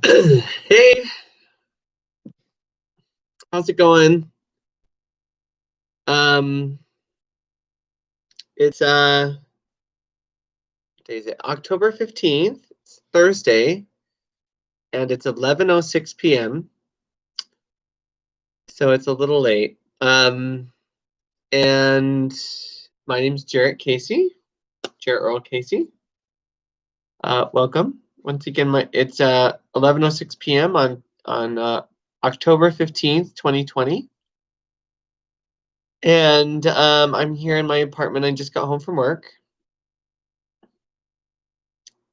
Hey, how's it going? Um, it's what day is it? October 15th, it's Thursday, and it's 11:06 p.m. So it's a little late. And my name's Jarrett Casey, Jarrett Earl Casey. Welcome. Once again, my it's 11:06 p.m. on October 15th, 2020. And I'm here in my apartment. I just got home from work.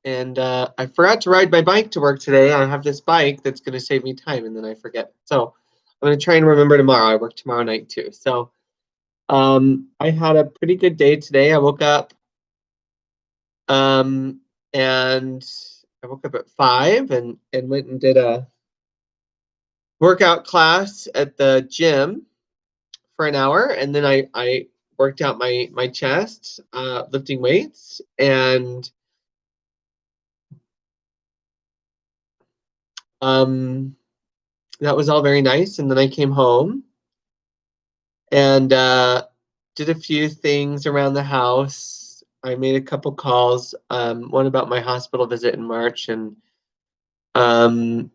And I forgot to ride my bike to work today. I have this bike that's going to save me time, and then I forget. So I'm going to try and remember tomorrow. I work tomorrow night too. So I had a pretty good day today. Um, and I woke up at 5 and went and did a workout class at the gym for an hour, and then I worked out my chest, lifting weights, and um, that was all very nice. And then I came home and did a few things around the house. I made a couple calls, one about my hospital visit in March, and it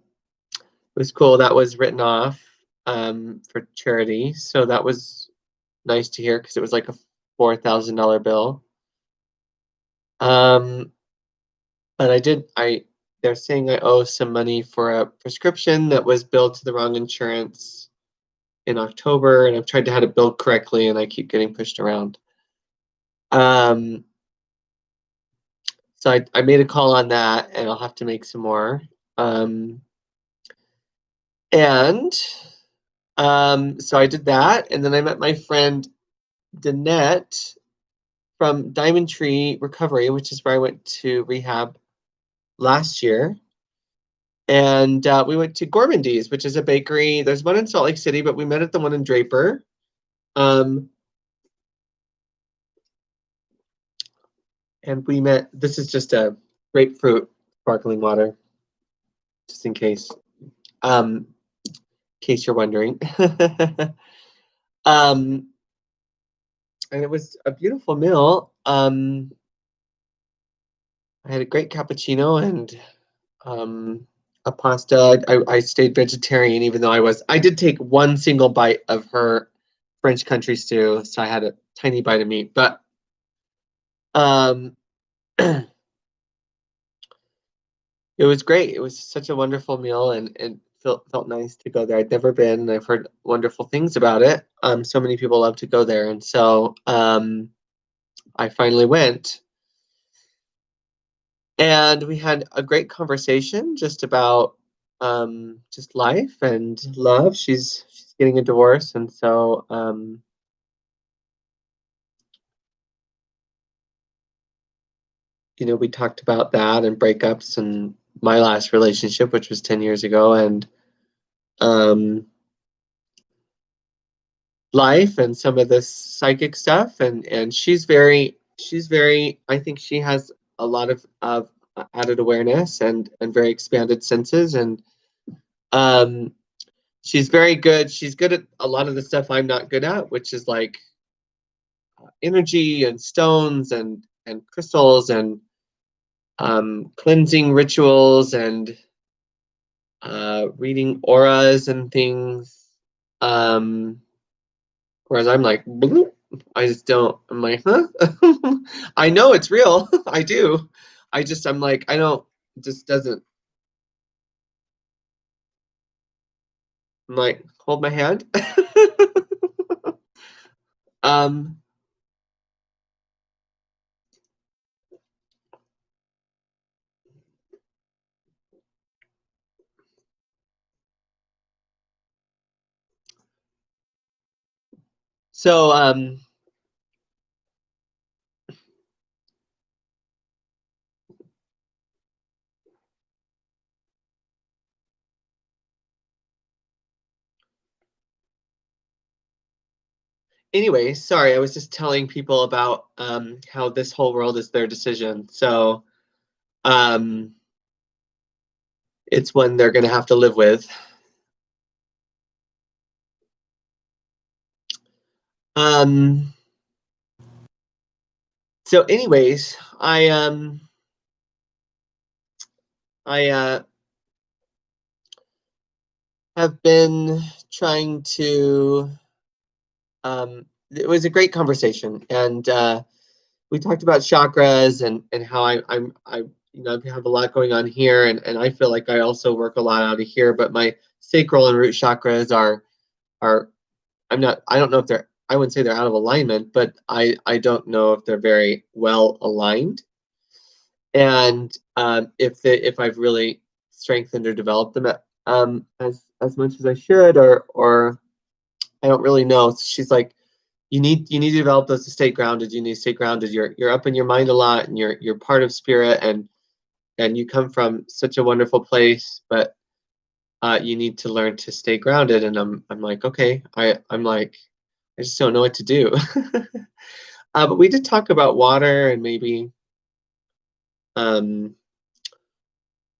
was cool. That was written off for charity, so that was nice to hear because it was like a $4,000 bill. Um, but they're saying I owe some money for a prescription that was billed to the wrong insurance in October, and I've tried to have it billed correctly, and I keep getting pushed around. Um, So I made a call on that, and I'll have to make some more. Um, and so I did that, and then I met my friend Danette from Diamond Tree Recovery, which is where I went to rehab last year. And we went to Gourmandy's, which is a bakery. There's one in Salt Lake City, but we met at the one in Draper. Um, and we met. This is just a grapefruit sparkling water, just um, in case you're wondering. um, and it was a beautiful meal. I had a great cappuccino and um, a pasta. I stayed vegetarian, even though I did take one single bite of her French country stew, so I had a tiny bite of meat. But um, it was great. It was such a wonderful meal, and felt nice to go there. I'd never been, and I've heard wonderful things about it. So many people love to go there, and so I finally went. And we had a great conversation just about just life and love. She's getting a divorce, and so we talked about that and breakups and my last relationship, which was 10 years ago, and um, life and some of the psychic stuff. And she's very. I think she has a lot of added awareness and very expanded senses, and um, she's very good. She's good at a lot of the stuff I'm not good at, which is like energy and stones and crystals and cleansing rituals and reading auras and things. Um, Whereas I'm like, bloop, I just don't. I'm like, huh? I know it's real. I do. I'm like, I don't. It just doesn't. I'm like, hold my hand. um. So anyway, sorry, I was just telling people about how this whole world is their decision. So um it's one they're going to have to live with. So anyways, I have been trying to it was a great conversation, and we talked about chakras and how I have a lot going on here, and I feel like I also work a lot out of here, but my sacral and root chakras are I don't know if they're, I wouldn't say they're out of alignment, but I don't know if they're very well aligned, and if I've really strengthened or developed them as much as I should, or I don't really know. So she's like, you need to develop those to stay grounded. You need to stay grounded. You're up in your mind a lot, and you're part of spirit, and you come from such a wonderful place, but you need to learn to stay grounded. And I'm like, okay, I'm like, I just don't know what to do. But we did talk about water and maybe um,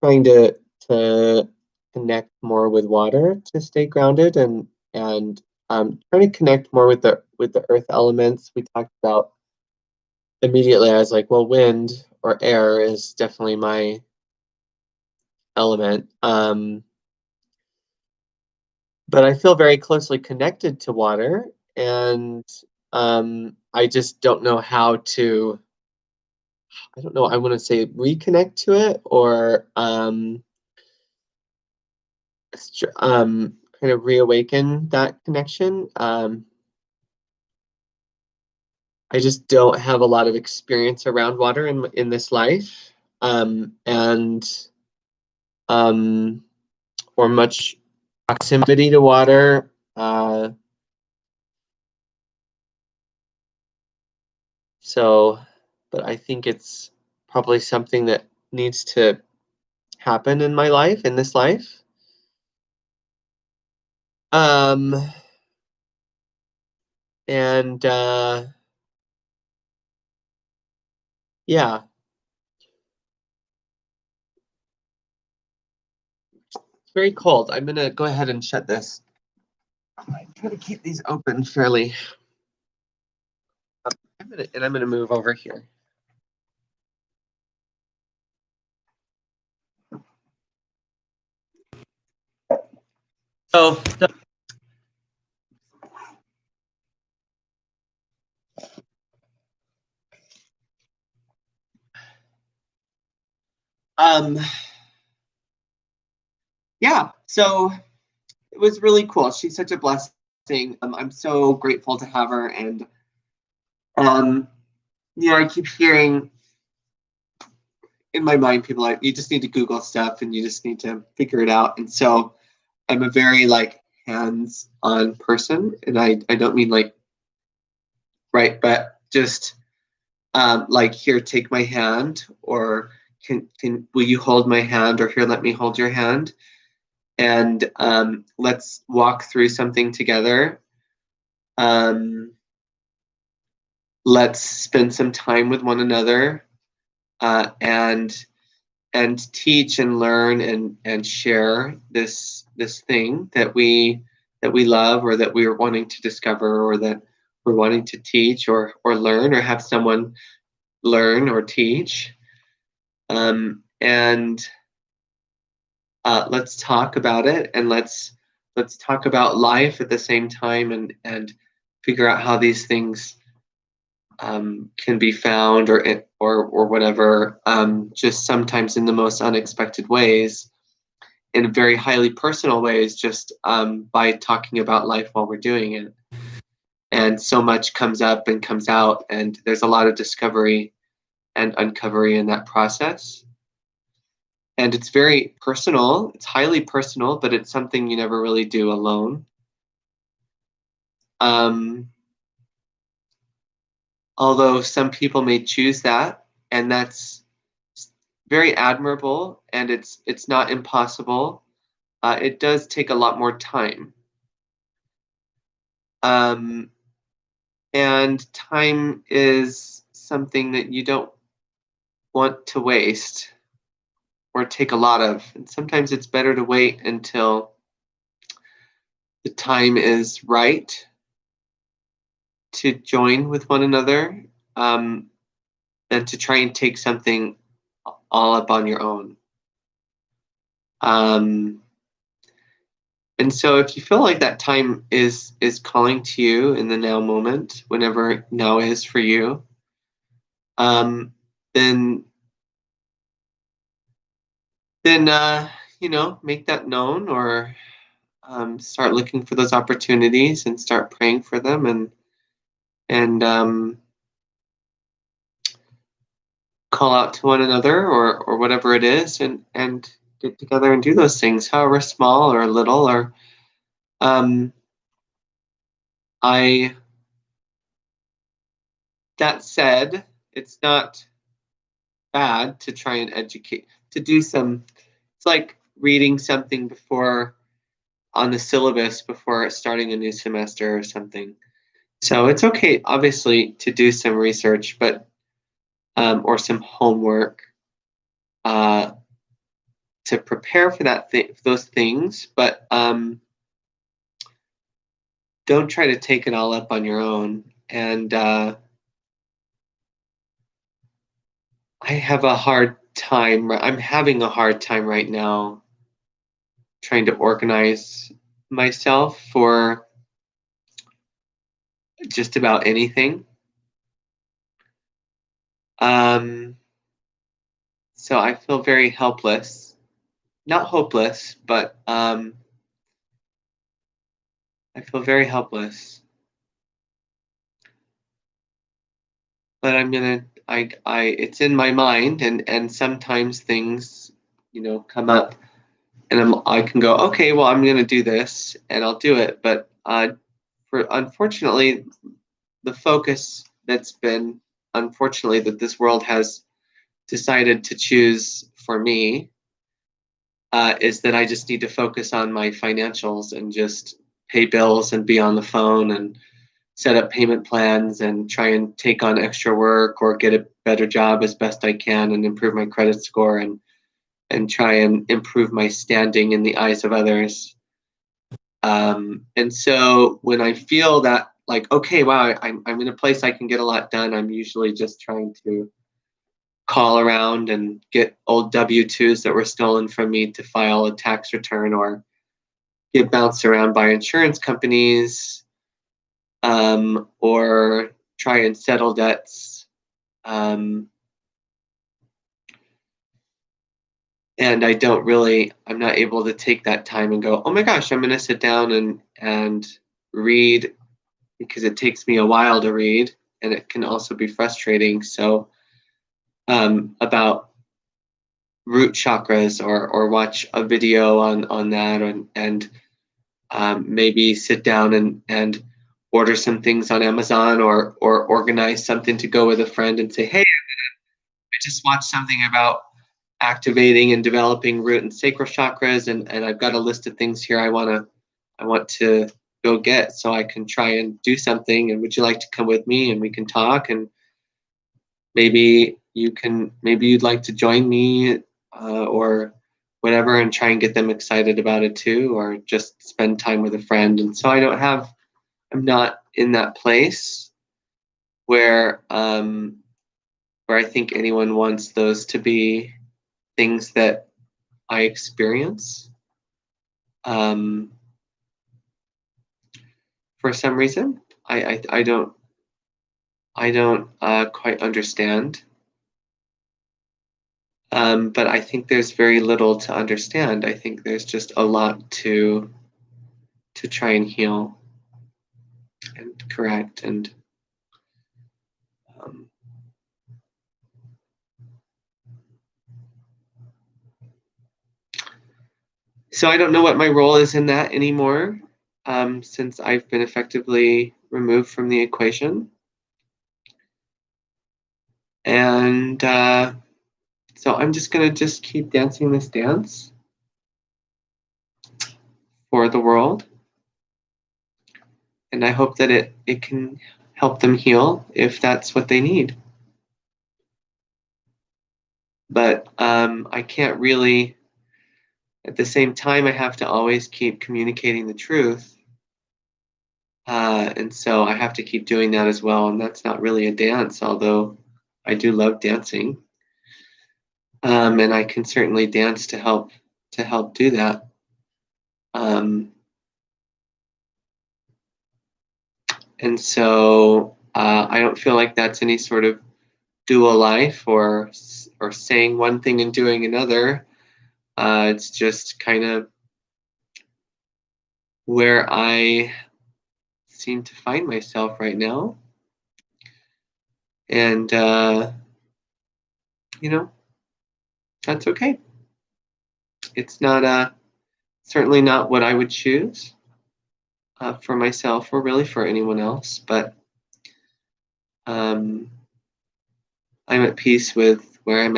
trying to connect more with water to stay grounded, and trying to connect more with the earth elements. We talked about immediately. I was like, well, wind or air is definitely my element. But I feel very closely connected to water, and I just don't know how to. I don't know. I want to say reconnect to it, or kind of reawaken that connection. I just don't have a lot of experience around water in this life, and um, or much proximity to water. So, but I think it's probably something that needs to happen in my life, in this life. Um, and yeah, it's very cold. I'm gonna go ahead and shut this. I try to keep these open fairly. I'm gonna move over here. So, um, yeah. So it was really cool. She's such a blessing. I'm so grateful to have her, and um, I keep hearing in my mind people like, you just need to Google stuff and you just need to figure it out. And so I'm a very like hands-on person, and I don't mean like right, but just like, here, take my hand, or can will you hold my hand, or here, let me hold your hand, and let's walk through something together. Um, let's spend some time with one another, and teach and learn and share this thing that we love, or that we're wanting to discover, or that we're wanting to teach or learn, or have someone learn or teach. And let's talk about it, and let's talk about life at the same time, and figure out how these things can be found, or whatever, just sometimes in the most unexpected ways, in very highly personal ways, just by talking about life while we're doing it. And so much comes up and comes out, and there's a lot of discovery and uncovery in that process. And it's very personal, it's highly personal, but it's something you never really do alone. Um, Although some people may choose that, and that's very admirable, and it's not impossible. It does take a lot more time. Um, and time is something that you don't want to waste. or take a lot of. And sometimes it's better to wait until the time is right to join with one another, um, than to try and take something all up on your own. Um, and so if you feel like that time is calling to you in the now moment, whenever now is for you, um, then make that known, or start looking for those opportunities and start praying for them, and call out to one another, or whatever it is, and get together and do those things, however small or little. Or um, I that said, it's not bad to try and educate, to do some. It's like reading something before, on the syllabus, before starting a new semester or something. So it's okay, obviously, to do some research, but or some homework, uh, to prepare for those things. But don't try to take it all up on your own. And I have a hard time. I'm having a hard time right now trying to organize myself for just about anything. Um, so I feel very helpless. Not hopeless, but I feel very helpless. But it's in my mind, and sometimes things, come up, and I can go, okay, well, I'm gonna do this, and I'll do it. But for unfortunately, the focus that's been, unfortunately, that this world has decided to choose for me, is that I just need to focus on my financials and just pay bills and be on the phone and set up payment plans and try and take on extra work or get a better job as best I can and improve my credit score, and try and improve my standing in the eyes of others. And so when I feel that, like, okay, wow, I'm in a place I can get a lot done, I'm usually just trying to call around and get old W-2s that were stolen from me to file a tax return, or get bounced around by insurance companies, or try and settle debts. Um, and I'm not able to take that time and go, oh my gosh, I'm going to sit down and read, because it takes me a while to read, and it can also be frustrating. So, about root chakras, or watch a video on that, and maybe sit down and order some things on Amazon, or organize something to go with a friend and say, hey, I just watched something about activating and developing root and sacral chakras, and I've got a list of things here I want to go get, so I can try and do something, and would you like to come with me, and we can talk, and maybe you'd like to join me, or whatever, and try and get them excited about it too, or just spend time with a friend. And so I'm not in that place where I think anyone wants those to be things that I experience, um, for some reason. I don't quite understand. But I think there's very little to understand. I think there's just a lot to try and heal and correct. And um, so I don't know what my role is in that anymore, since I've been effectively removed from the equation. And so I'm just gonna just keep dancing this dance for the world, and I hope that it can help them heal if that's what they need. But I can't really, at the same time, I have to always keep communicating the truth. And so I have to keep doing that as well. And that's not really a dance, although I do love dancing. And I can certainly dance to help do that. Um, and so I don't feel like that's any sort of dual life or saying one thing and doing another. It's just kind of where I seem to find myself right now, and you know that's okay. It's not certainly not what I would choose for myself or really for anyone else, but um, I'm at peace with where I'm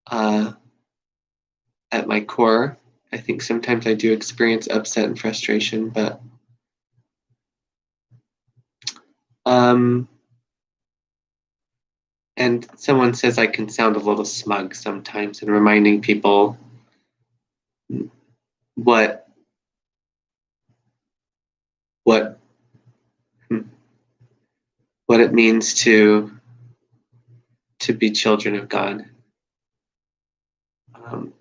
uh, at my core. I think sometimes I do experience upset and frustration, but um, and someone says I can sound a little smug sometimes in reminding people what what hmm, what it means to be children of God. Um,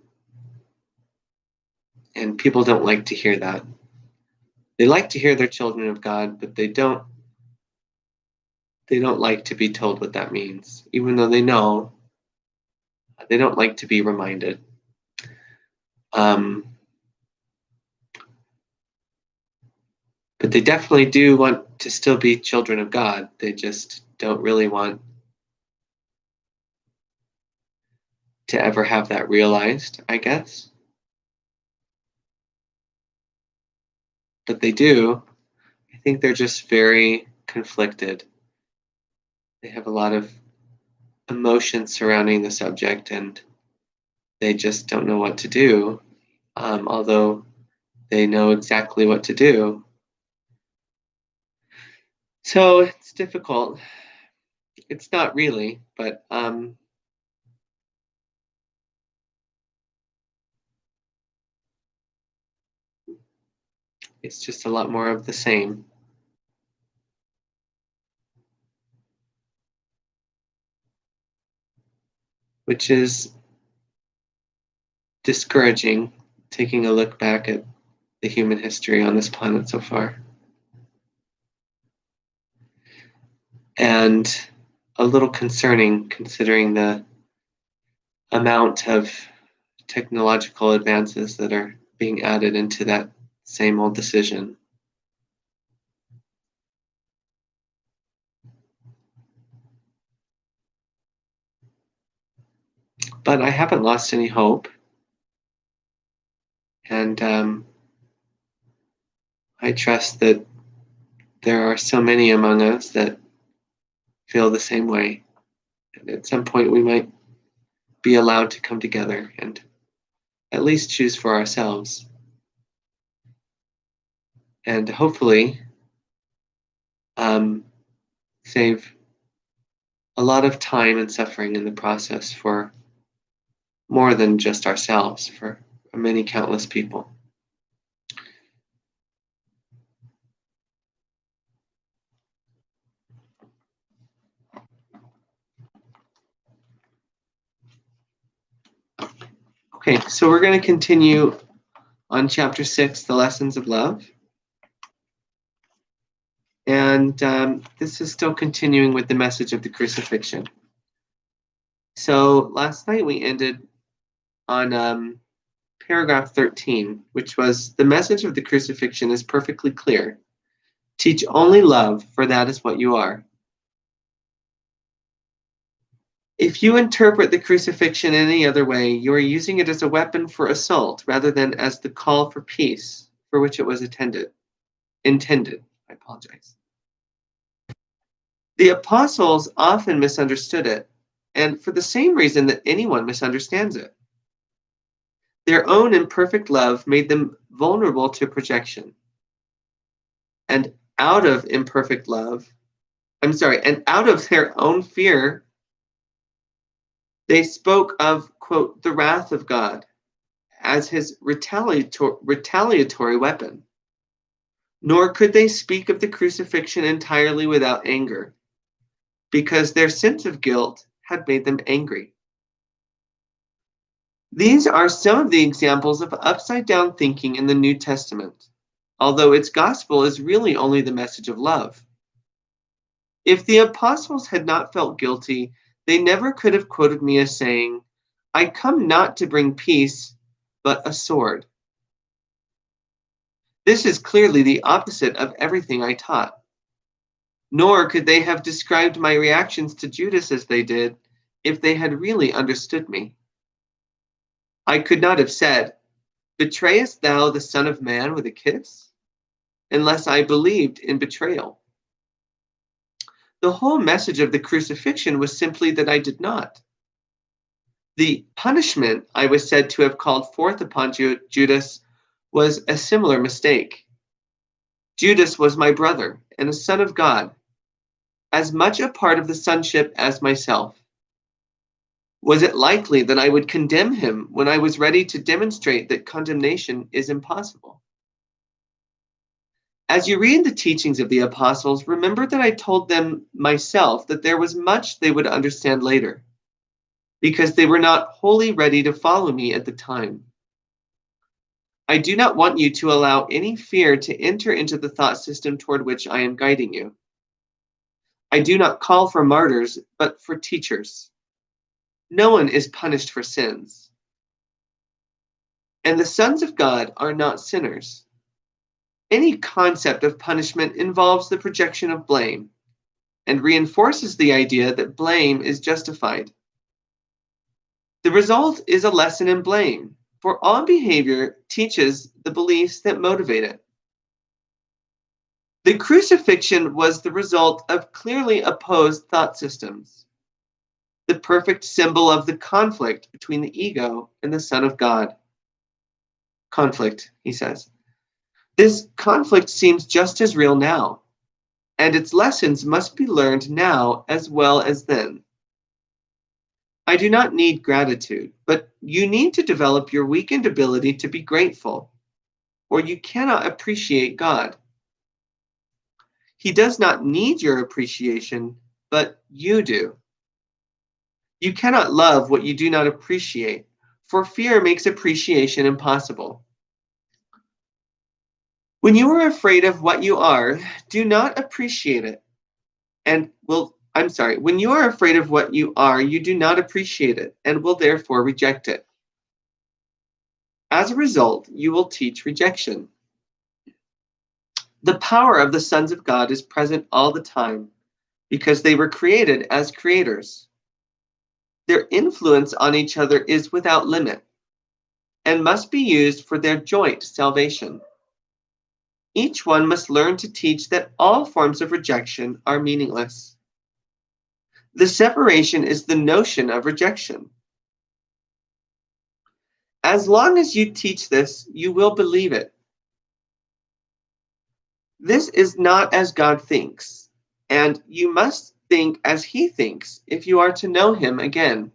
and people don't like to hear that. They like to hear they're children of God, but they don't like to be told what that means, even though they know. They don't like to be reminded. Um, but they definitely do want to still be children of God. They just don't really want to ever have that realized, I guess. But they do. I think they're just very conflicted. They have a lot of emotions surrounding the subject and they just don't know what to do, although they know exactly what to do. So it's difficult. It's not really, but it's just a lot more of the same, which is discouraging, taking a look back at the human history on this planet so far. And a little concerning considering the amount of technological advances that are being added into that same old decision. But I haven't lost any hope. And I trust that there are so many among us that feel the same way. And at some point, we might be allowed to come together and at least choose for ourselves. And hopefully, um, save a lot of time and suffering in the process for more than just ourselves, for many countless people. Okay, so we're going to continue on chapter 6, the lessons of love. And this is still continuing with the message of the crucifixion. So last night we ended on paragraph 13, which was the message of the crucifixion is perfectly clear. Teach only love, for that is what you are. If you interpret the crucifixion in any other way, you are using it as a weapon for assault rather than as the call for peace for which it was intended. I apologize. The apostles often misunderstood it, and for the same reason that anyone misunderstands it. Their own imperfect love made them vulnerable to projection. And out of imperfect love, and out of their own fear, They spoke of, quote, the wrath of God as his retaliatory weapon. Nor could they speak of the crucifixion entirely without anger, because their sense of guilt had made them angry. These are some of the examples of upside down thinking in the New Testament, although its gospel is really only the message of love. If the apostles had not felt guilty, they never could have quoted me as saying, I come not to bring peace, but a sword. This is clearly the opposite of everything I taught. Nor could they have described my reactions to Judas as they did if they had really understood me. I could not have said, Betrayest thou the Son of Man with a kiss? Unless I believed in betrayal. The whole message of the crucifixion was simply that I did not. The punishment I was said to have called forth upon Judas was a similar mistake. Judas was my brother and a son of God, as much a part of the sonship as myself. Was it likely that I would condemn him when I was ready to demonstrate that condemnation is impossible? As you read the teachings of the apostles, remember that I told them myself that there was much they would understand later, because they were not wholly ready to follow me at the time. I do not want you to allow any fear to enter into the thought system toward which I am guiding you. I do not call for martyrs, but for teachers. No one is punished for sins. And the sons of God are not sinners. Any concept of punishment involves the projection of blame and reinforces the idea that blame is justified. The result is a lesson in blame, for all behavior teaches the beliefs that motivate it. The crucifixion was the result of clearly opposed thought systems, the perfect symbol of the conflict between the ego and the Son of God. Conflict, he says. This conflict seems just as real now, and its lessons must be learned now as well as then. I do not need gratitude, but you need to develop your weakened ability to be grateful, or you cannot appreciate God. He does not need your appreciation, but you do. You cannot love what you do not appreciate, for fear makes appreciation impossible. When you are afraid of what you are, do not appreciate it. When you are afraid of what you are, you do not appreciate it and will therefore reject it. As a result, you will teach rejection. The power of the sons of God is present all the time because they were created as creators. Their influence on each other is without limit and must be used for their joint salvation. Each one must learn to teach that all forms of rejection are meaningless. The separation is the notion of rejection. As long as you teach this, you will believe it. This is not as God thinks, and you must think as he thinks if you are to know him again.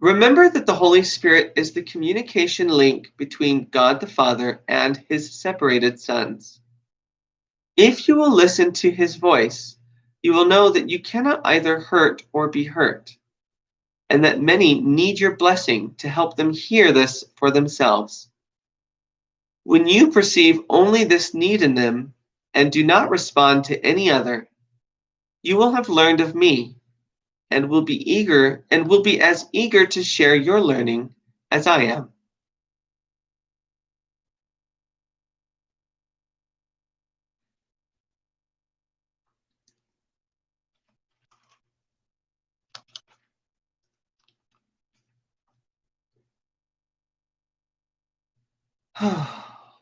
Remember that the Holy Spirit is the communication link between God the Father and his separated sons. If you will listen to his voice, you will know that you cannot either hurt or be hurt, and that many need your blessing to help them hear this for themselves. When you perceive only this need in them and do not respond to any other, you will have learned of me and will be as eager to share your learning as I am.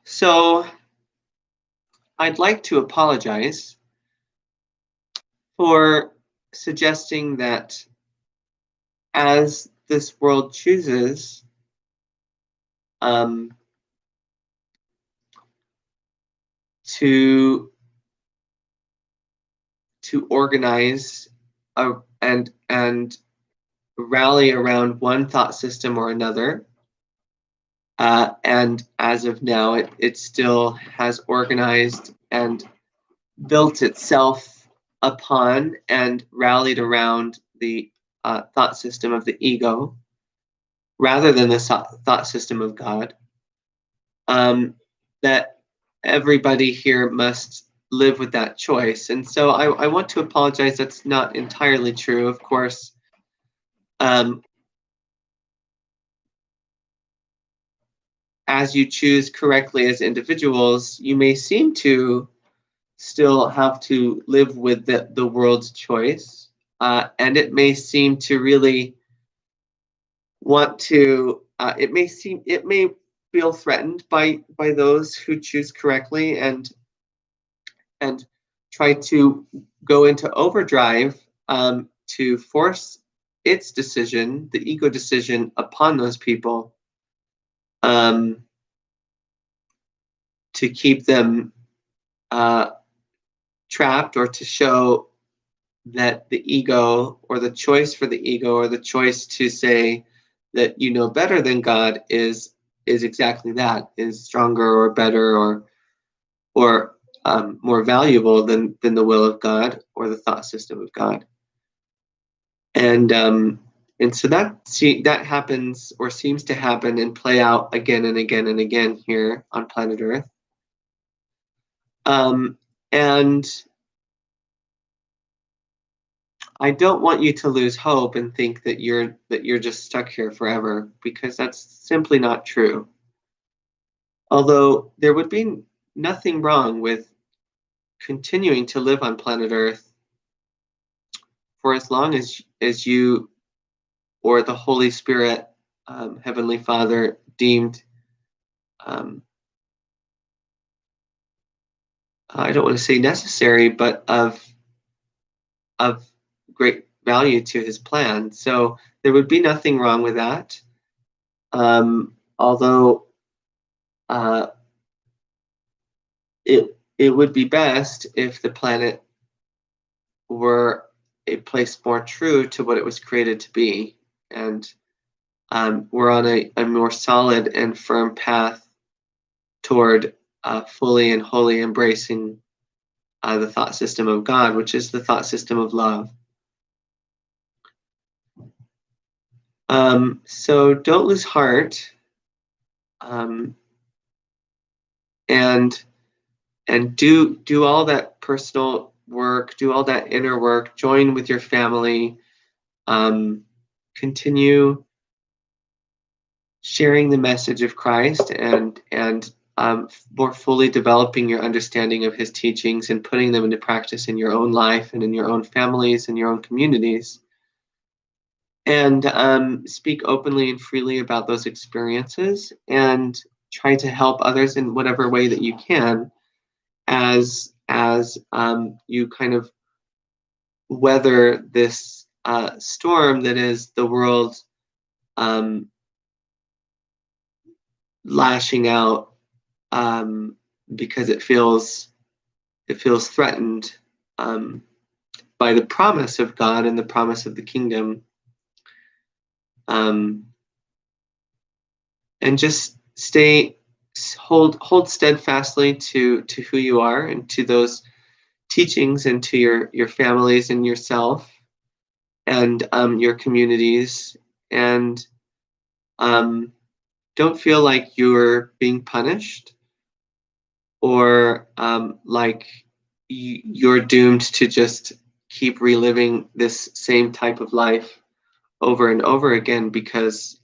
So I'd like to apologize for suggesting that as this world chooses um, to organize and rally around one thought system or another, and as of now, it still has organized and built itself upon and rallied around the thought system of the ego rather than the thought system of God. That everybody here must live with that choice. And so I want to apologize. That's not entirely true. Of course, as you choose correctly as individuals, you may seem to still have to live with the world's choice. And it may seem to really want to, it may feel threatened by those who choose correctly and try to go into overdrive to force its decision, the ego decision, upon those people, to keep them trapped, or to show that the ego, or the choice for the ego, or the choice to say that you know better than God is exactly that, is stronger or better or more valuable than the will of God or the thought system of God. And so that happens, or seems to happen and play out again and again and again here on planet Earth. And I don't want you to lose hope and think that you're just stuck here forever, because that's simply not true. Although there would be nothing wrong with continuing to live on planet Earth for as long as you or the Holy Spirit, Heavenly Father, deemed, I don't want to say necessary, but of great value to His plan. So there would be nothing wrong with that. Although it would be best if the planet were a place more true to what it was created to be, and we're on a more solid and firm path toward fully and wholly embracing the thought system of God, which is the thought system of love. So don't lose heart, and do all that personal work, do all that inner work, join with your family, continue sharing the message of Christ, and more fully developing your understanding of His teachings and putting them into practice in your own life and in your own families and your own communities. And speak openly and freely about those experiences, and try to help others in whatever way that you can, as you kind of weather this storm that is the world lashing out because it feels threatened by the promise of God and the promise of the kingdom. And just hold steadfastly to who you are and to those teachings, and to your families and yourself and your communities, and don't feel like you're being punished, or like you're doomed to just keep reliving this same type of life over and over again, because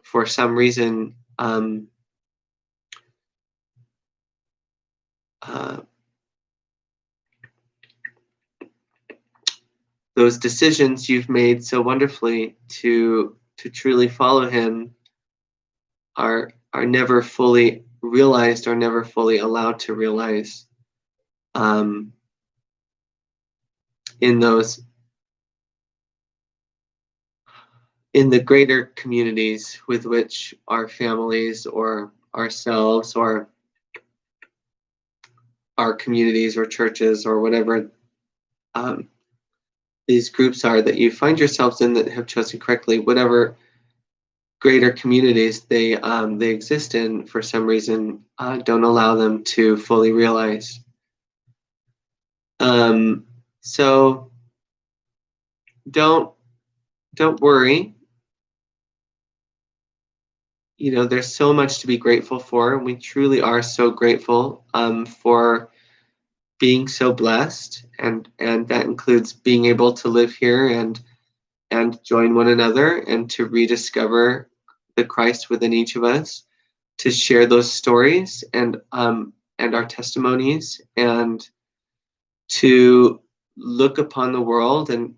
for some reason uh, those decisions you've made so wonderfully to truly follow Him are never fully realized, or never fully allowed to realize in the greater communities with which our families or ourselves or our communities or churches or whatever these groups are that you find yourselves in that have chosen correctly, whatever greater communities they exist in, for some reason don't allow them to fully realize. So don't worry. There's so much to be grateful for, and we truly are so grateful for being so blessed, and that includes being able to live here and join one another and to rediscover the Christ within each of us, to share those stories and our testimonies, and to look upon the world and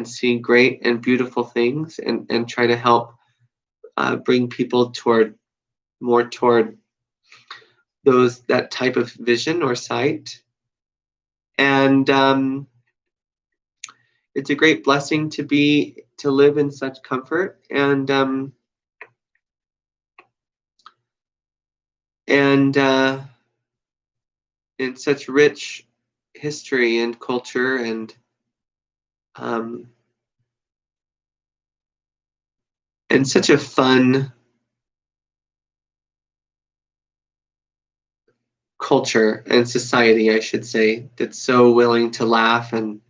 see great and beautiful things, and try to help bring people more toward that type of vision or sight. And it's a great blessing to live in such comfort and in such rich history and culture and such a fun culture and society, I should say, that's so willing to laugh and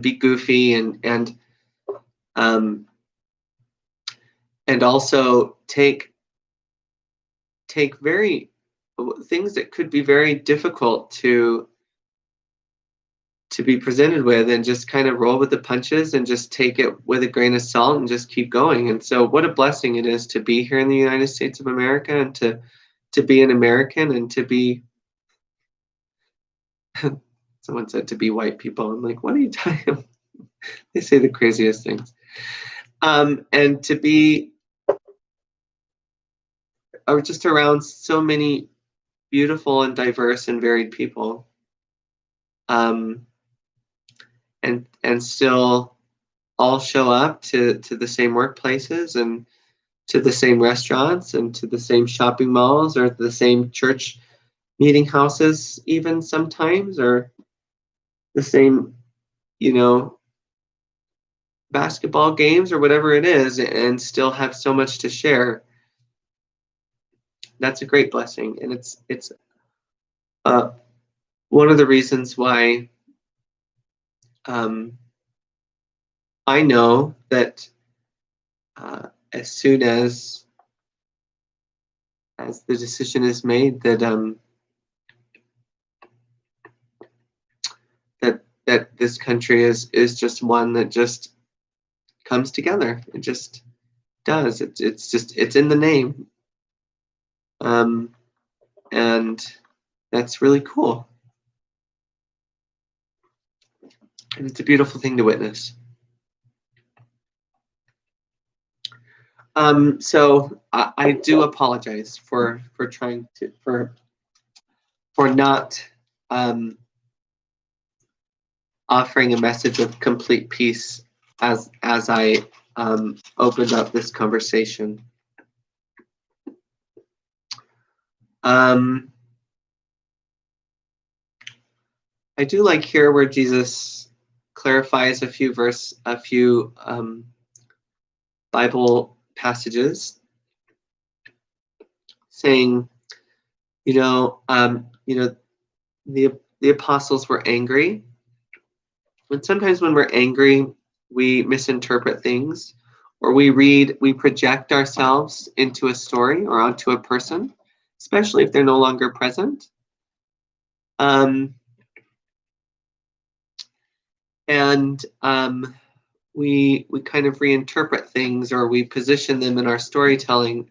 be goofy and also take very things that could be very difficult to be presented with, and just kind of roll with the punches and just take it with a grain of salt and just keep going. And so what a blessing it is to be here in the United States of America, and to be an American, and to be someone said to be white people. I'm like, what are you talking about? They say the craziest things. And to be just around so many beautiful and diverse and varied people, and still all show up to the same workplaces, and to the same restaurants, and to the same shopping malls, or the same church meeting houses, even sometimes, or the same, basketball games, or whatever it is, and still have so much to share. That's a great blessing, and it's one of the reasons why I know that as soon as the decision is made that that this country is just one that just comes together. It just does. It's in the name, and that's really cool, and it's a beautiful thing to witness. So I do apologize for trying to for not offering a message of complete peace as I opened up this conversation. I do like here where Jesus clarifies a few Bible passages, saying, the apostles were angry. And sometimes when we're angry, we misinterpret things, or we project ourselves into a story or onto a person, especially if they're no longer present. We kind of reinterpret things, or we position them in our storytelling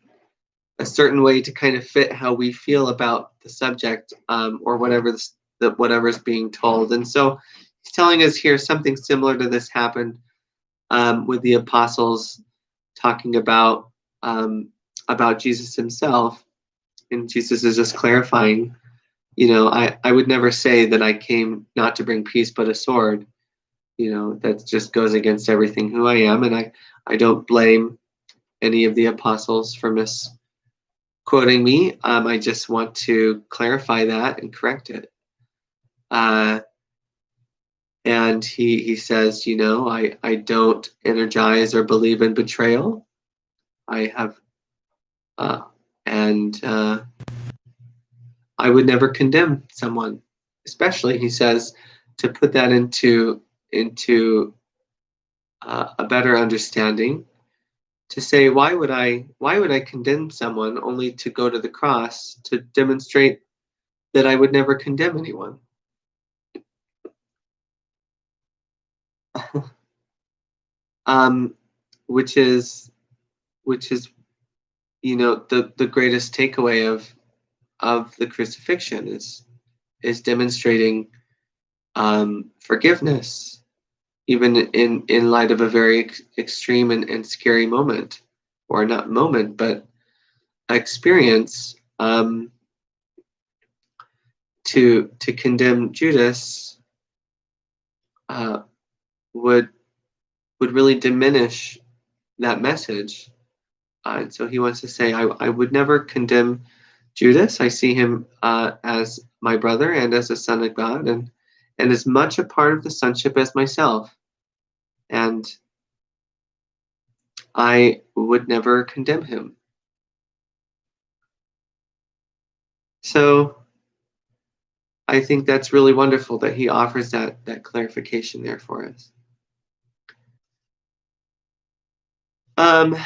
a certain way to kind of fit how we feel about the subject, or whatever's being told. And so he's telling us here something similar to this happened with the apostles talking about Jesus himself, and Jesus is just clarifying I would never say that I came not to bring peace but a sword. That just goes against everything who I am, and I don't blame any of the apostles for misquoting me. I just want to clarify that and correct it. And he says, I don't energize or believe in betrayal. I have, and I would never condemn someone, especially, he says, to put that into a better understanding. To say, why would I condemn someone only to go to the cross to demonstrate that I would never condemn anyone? um, which is the greatest takeaway of the crucifixion is demonstrating forgiveness, even in light of a very extreme and scary moment, or not moment, but experience. To condemn Judas uh, would really diminish that message. And so he wants to say, I would never condemn Judas. I see him as my brother and as a son of God, and as much a part of the sonship as myself. And I would never condemn him. So I think that's really wonderful that he offers that clarification there for us. Um,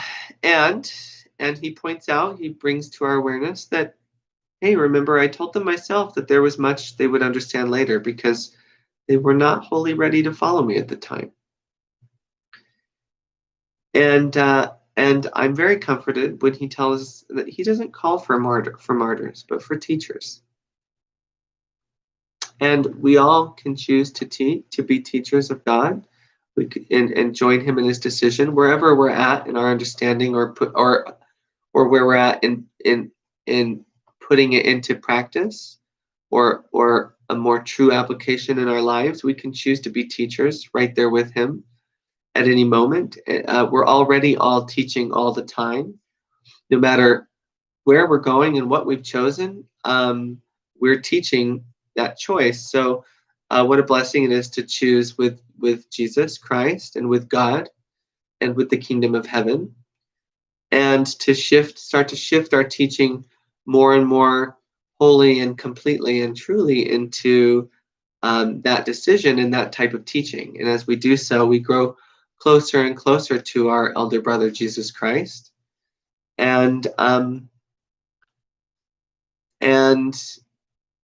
and he points out, he brings to our awareness that, hey, remember, I told them myself that there was much they would understand later, because they were not wholly ready to follow me at the time. And I'm very comforted when he tells us that he doesn't call for martyrs, but for teachers. And we all can choose to be teachers of God. We can, and join him in his decision wherever we're at in our understanding, or where we're at in putting it into practice, or a more true application in our lives. We can choose to be teachers right there with him at any moment. We're already all teaching all the time, no matter where we're going and what we've chosen. We're teaching that choice. So what a blessing it is to choose with Jesus Christ, and with God, and with the kingdom of heaven, and to start to shift our teaching more and more wholly and completely and truly into that decision and that type of teaching. And as we do so, we grow closer and closer to our elder brother, Jesus Christ. And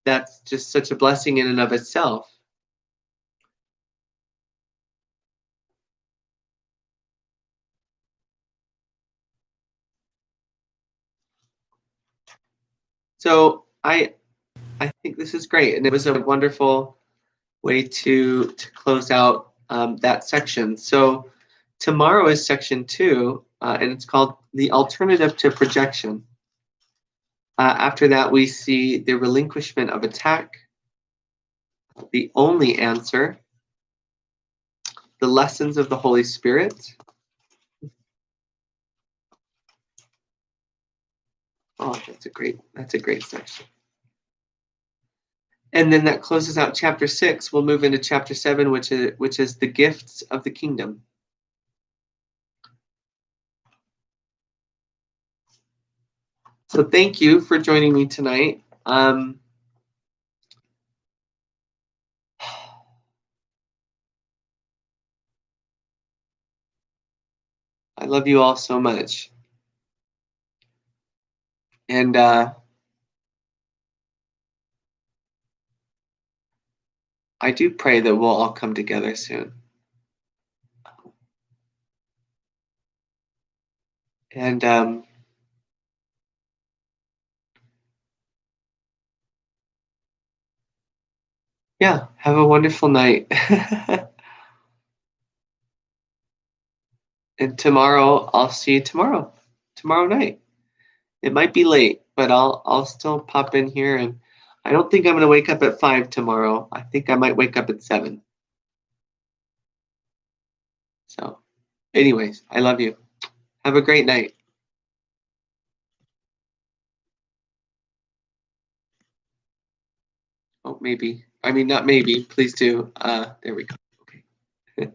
that's just such a blessing in and of itself. So I think this is great, and it was a wonderful way to close out that section. So tomorrow is section 2, and it's called The Alternative to Projection. After that, we see the relinquishment of attack, the only answer, the lessons of the Holy Spirit. Oh, that's a great section. And then that closes out chapter 6. We'll move into chapter 7, which is the gifts of the kingdom. So thank you for joining me tonight. I love you all so much. And I do pray that we'll all come together soon. And yeah, have a wonderful night. And tomorrow, I'll see you tomorrow night. It might be late, but I'll still pop in here, and I don't think I'm gonna wake up at 5 tomorrow. I think I might wake up at 7. So, anyways, I love you. Have a great night. Oh, maybe. I mean, not maybe. Please do. There we go. Okay.